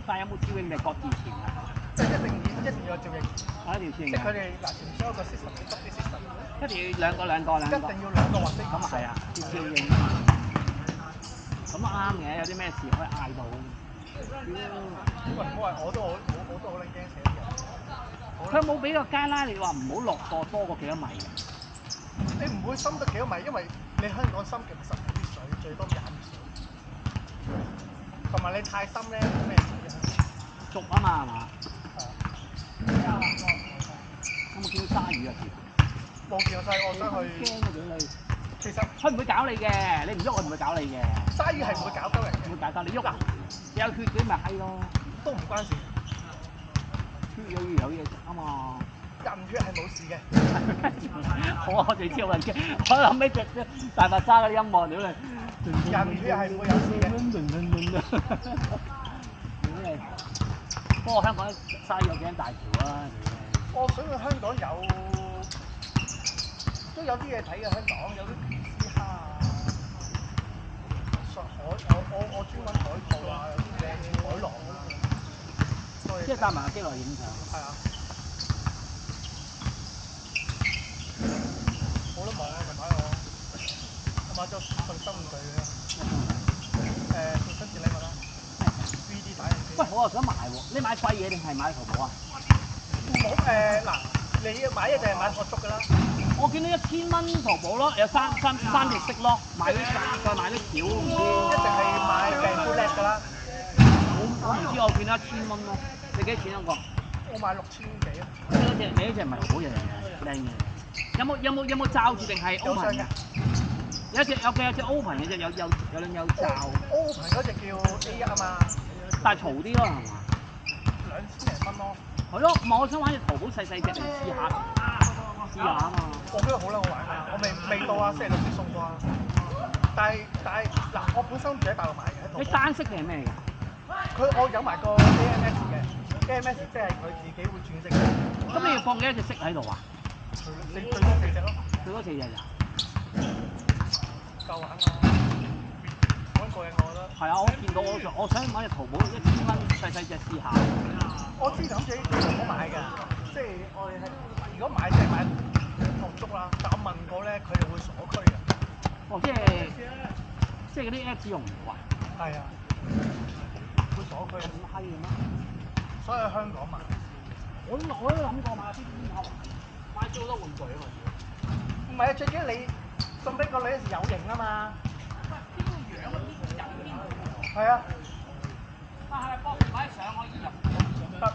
但有冇照應定各自潛啊？即係一定要有照應。一條線即係佢哋嗱，潛水有個 system，急啲 system。一定要兩個。一定要兩個或者咁啊係啊，要照應。咁啱嘅，有啲咩事可以嗌到。喂，唔好話我都好撚驚死人。佢冇俾個街拉你話唔好落過多過幾多米嘅。你唔會深得幾多米，因為你香港深極10米啲水，最多20米水。同埋你太深咧，冇咩事嘅。熟啊嘛係嘛？係啊。有冇見到鯊魚啊？冇見過鯊魚，我想去。驚啊！屌你！其實佢唔會搞你嘅，你唔喐佢唔會搞你嘅。鯊魚係唔會搞鳩人嘅。唔會搞鳩你喐啊！有血嗰啲咪閪咯。都唔關事。血有嘢食啊嘛。人血係冇事嘅。我哋知好撚驚，我諗起隻大白鯊嗰啲音樂，屌你！人血係唔會有事嘅。不過香港鯊魚有幾間大橋啊？我想去香港都有啲嘢睇嘅，香港有啲魚絲蝦啊，我專揾海兔啊，有啲靚海狼啊，即係帶埋個機落去影相。係啊。冇得望啊！近排我買咗份新玩具嘅，做新節禮物啦。3D 打印機。喂，我又想買喎，你買貴嘢定係買淘寶啊？冇嗱，你要買一定係買學足㗎啦。我見到1000蚊淘寶咯，有三隻色咯，買啲再買啲條唔知。一定係買病夫叻㗎啦。我唔知，我見到1000蚊咯。你幾多錢一個？我買6000幾啊。你呢隻唔係好嘢嚟嘅，靚嘢。有冇罩住定係 open 嘅？有隻 open 嘅，有罩。open 嗰隻叫 A1啊嘛。但係嘈啲咯，係嘛？2000零蚊咯。係咯，我想玩隻淘寶細隻嚟試下啊嘛。我覺得好撚好玩啊！我未到啊，星期六先送過啊。但係嗱，我本身住喺大陸買嘅。你單色定係咩㗎？我有埋個 AMS 嘅 ，AMS 即係佢自己會轉色嘅。咁你要放幾多隻色喺度啊？最多4隻咯。最多4隻咋？夠玩啊！好過癮我覺得。係啊，我見到我想買隻淘寶1000蚊細隻試下。我知諗住喺淘寶買㗎，即係我哋係如果買即係買紅竹啦，但我問過咧，佢哋會鎖區嘅。哦，即係嗰啲 Apps 用唔到啊？係啊，會鎖區。咁閪嘅咩？所以喺香港買。我都諗過買啲買咗好多玩具啊嘛。唔係啊，最緊要你送俾個女嗰時有型啊嘛。係啊。但係幫唔擺相可以入。得。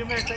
咩色？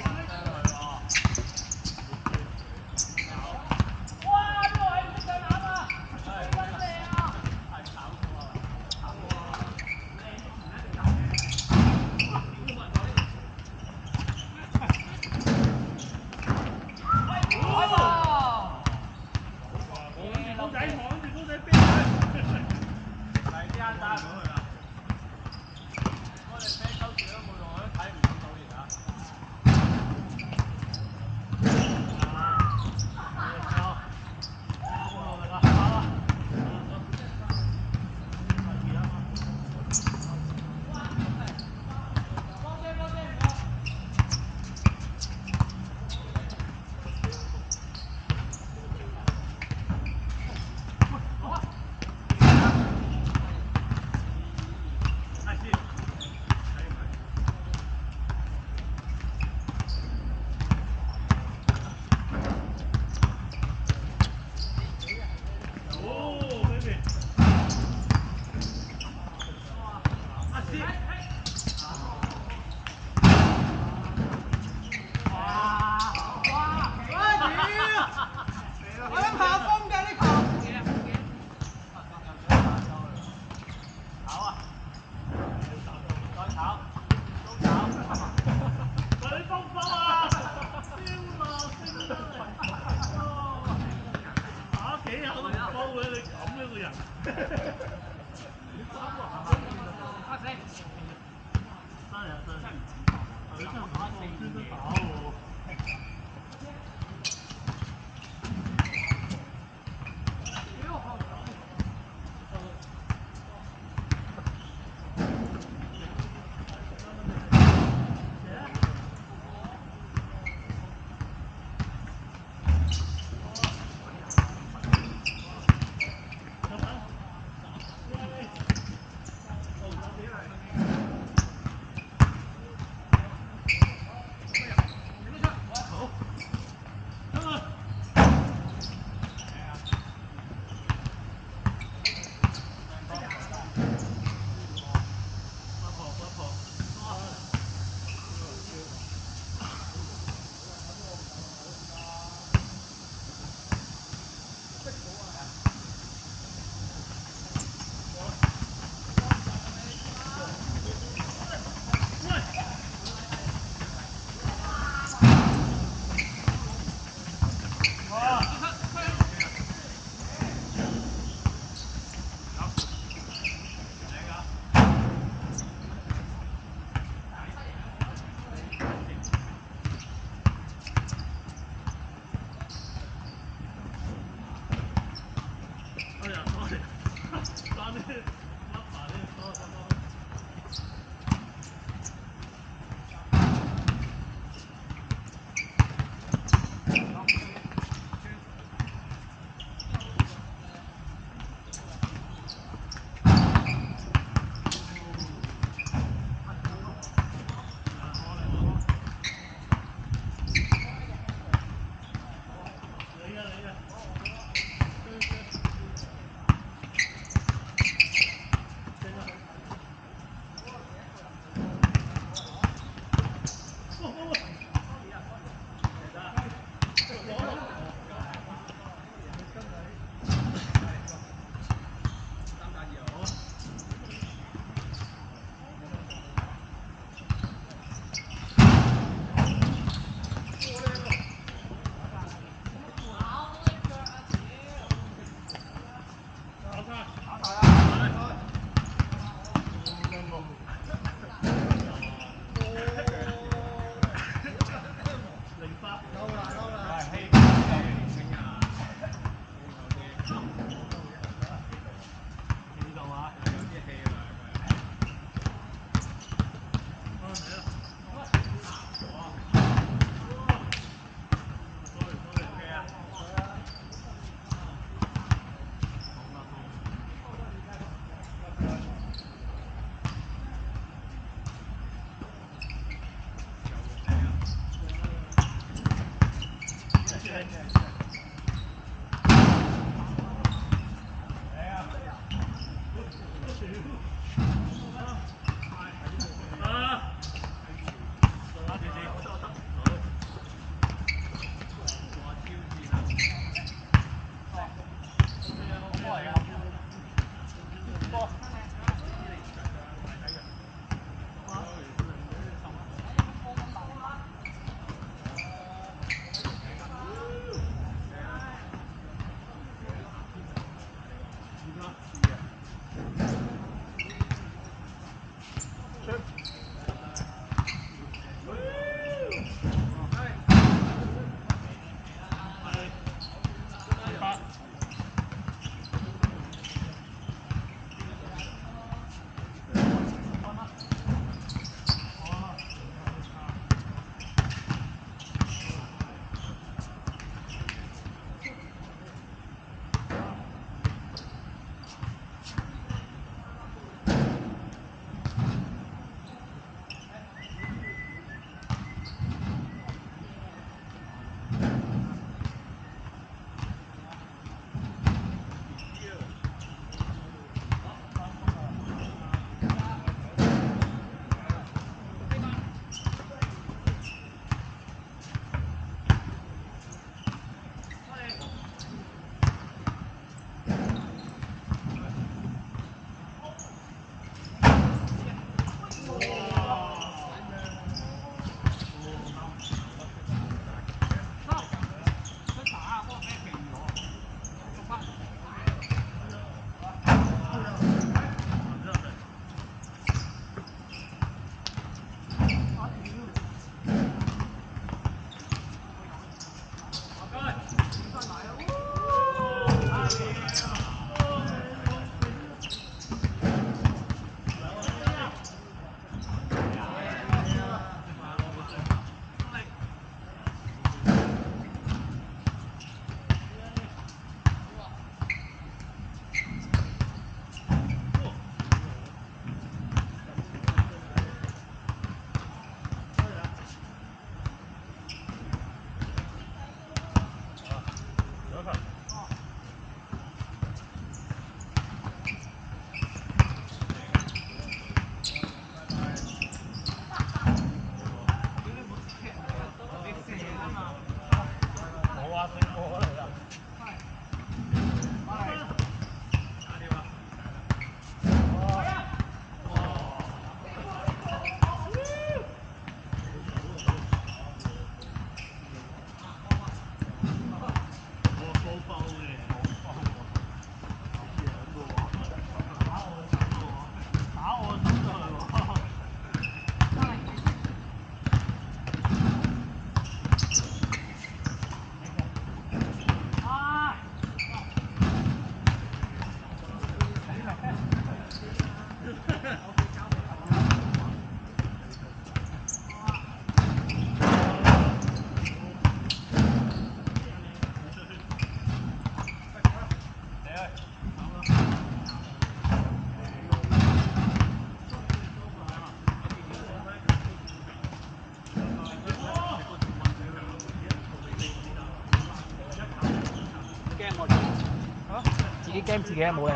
嚇？自己 game 自己冇力，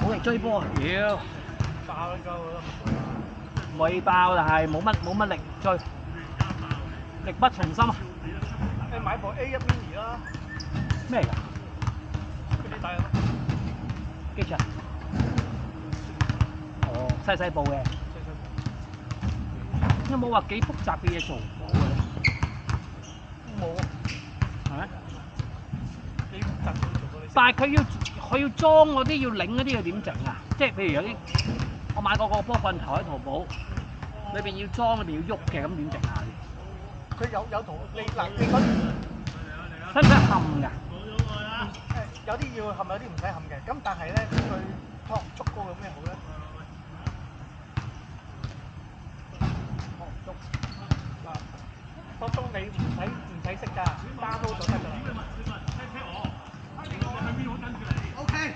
冇力追波，屌！爆你鳩啦！未爆，但係冇乜力追，力不從心啊！你買部 A1 Mini 啦，咩嚟㗎？嗰啲大人機場。哦，細細部嘅，有冇話幾複雜嘅嘢做唔到嘅咧？冇，係咩？幾複雜做到你。但係佢要裝嗰啲要擰嗰啲，要點整啊？即係譬如有啲我買過個波棍頭喺淘寶，裏邊要裝，裏邊要喐嘅，咁點整啊？佢有圖你嗱你嗰啲使唔使冚㗎？有啲要冚，有啲唔使冚嘅。咁但係咧，佢托唔足高有咩好咧？托唔足嗱，當中你唔使識㗎，download 咗得㗎啦。OK。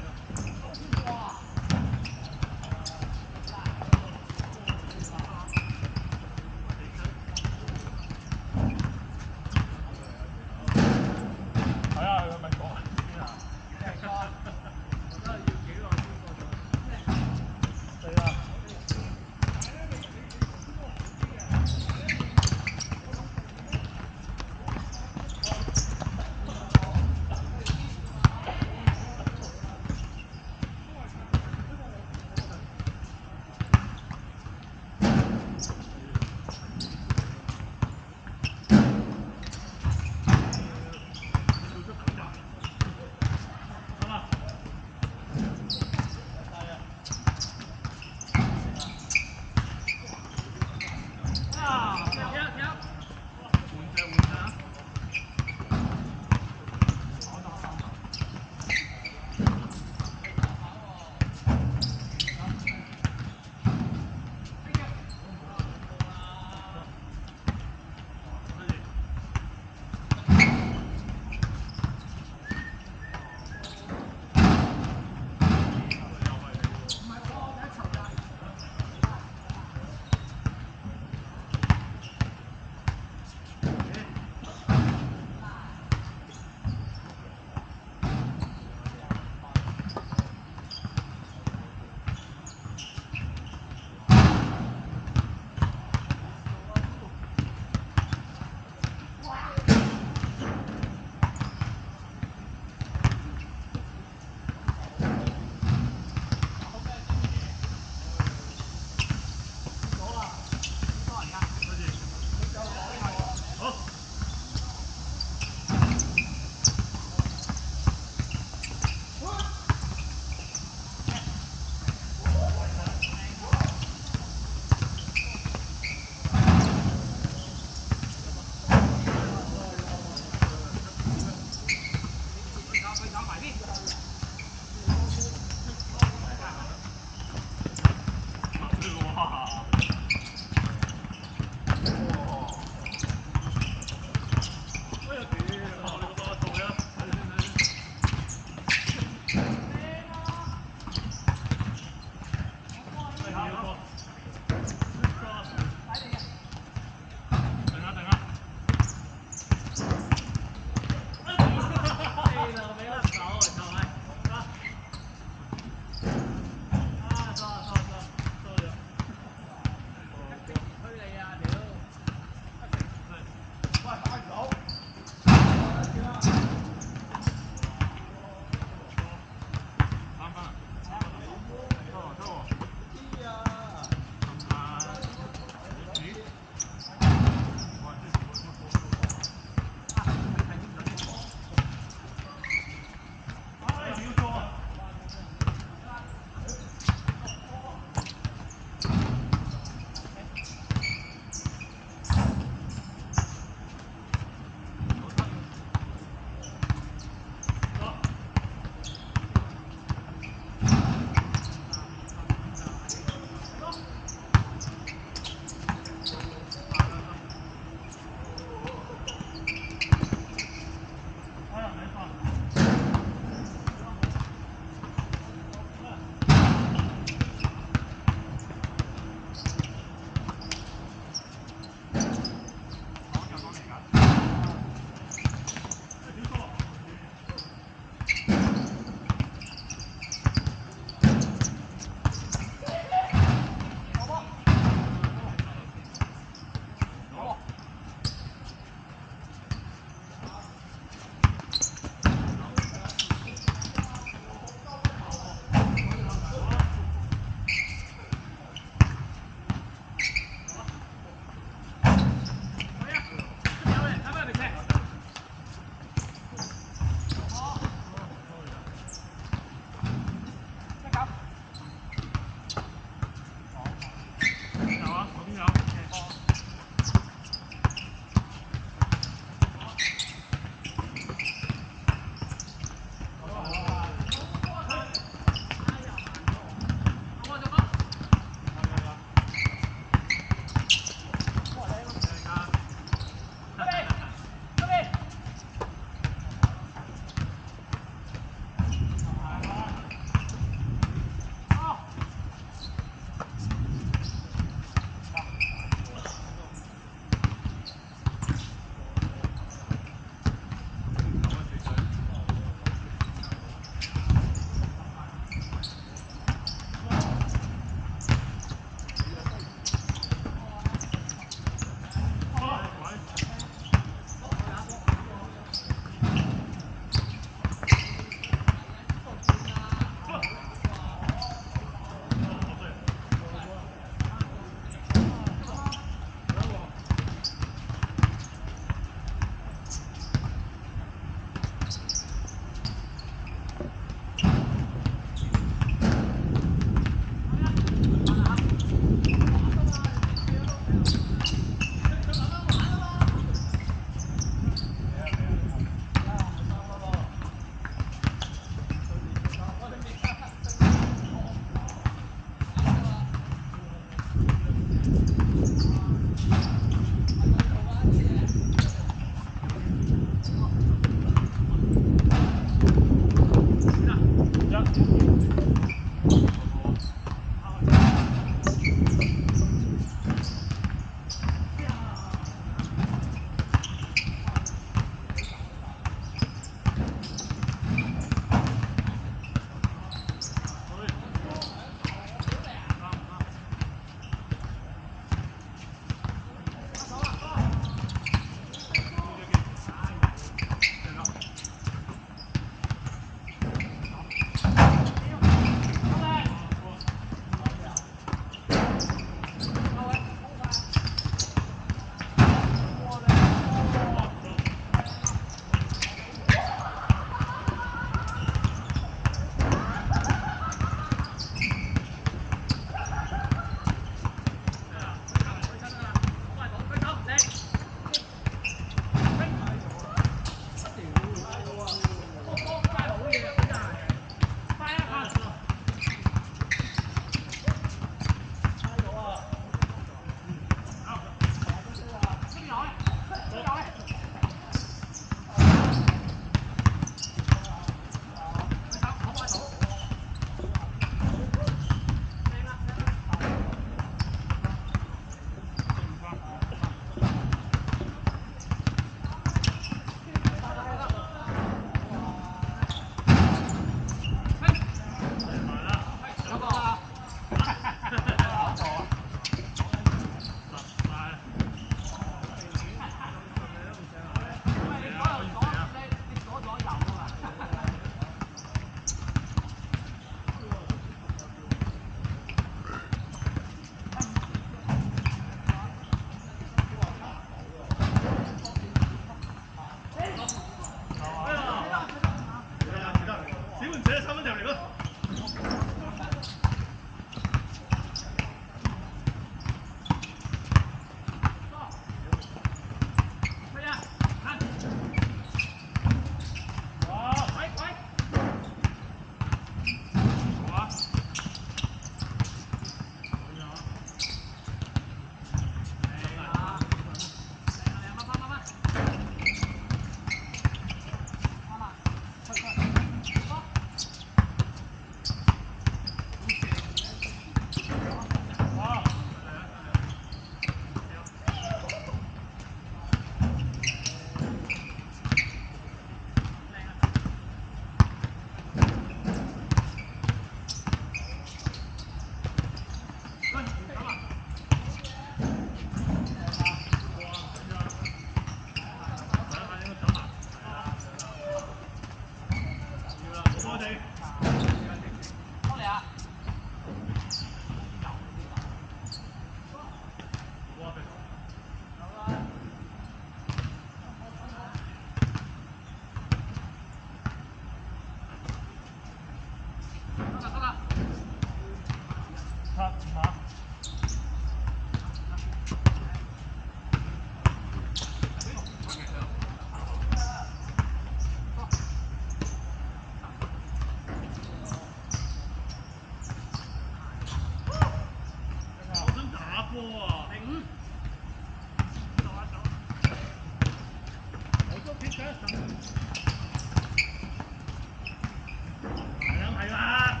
係啦。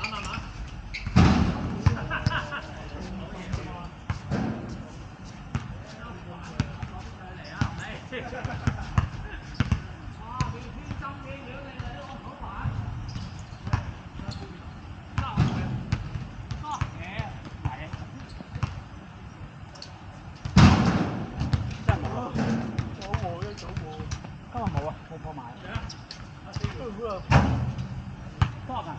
慢慢。今日冇啊，冇破埋。多啊！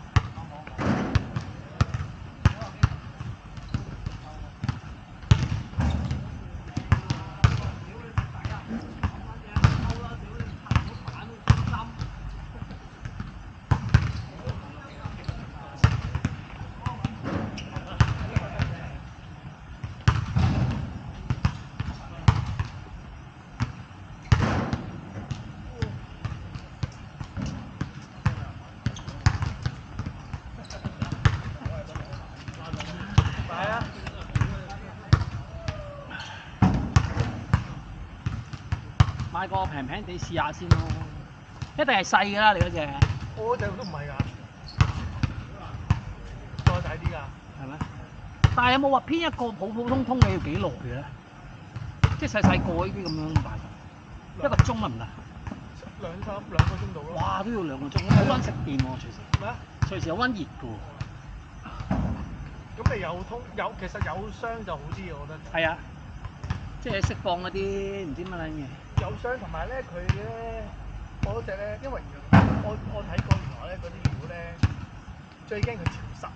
買個平平地試下先咯，一定係細㗎啦！你嗰隻，我嗰隻都唔係㗎，再大啲㗎。係咩？但係有冇話編一個普普通通嘅要幾耐嘅咧？即係細細個呢啲咁樣辦法，一個鐘得唔得？兩個鐘度咯。哇！都要2個鐘，好撚食電喎，隨時。咩啊？隨時有溫熱㗎喎。咁你其實有霜就好啲嘅，我覺得。係啊，即係釋放嗰啲唔知乜撚嘢。有霜同埋咧，佢咧，我嗰隻咧，因為我睇過原來咧嗰啲料咧，最驚佢潮濕。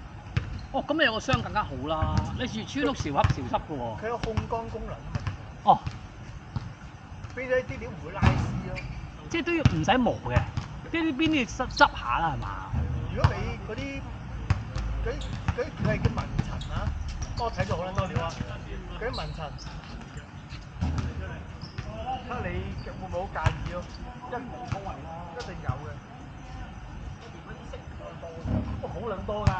哦，咁你有個霜更加好啦，你住村屋潮濕㗎喎。佢有控乾功能啊嘛。哦。變咗啲料唔會拉絲咯。即係都要唔使磨嘅，邊啲要執下啦係嘛？如果你嗰啲佢係叫紋塵啊，我睇咗好撚多料啊，嗰啲紋塵。睇下你會唔會好介意咯？一定有嘅。哇，好撚多㗎！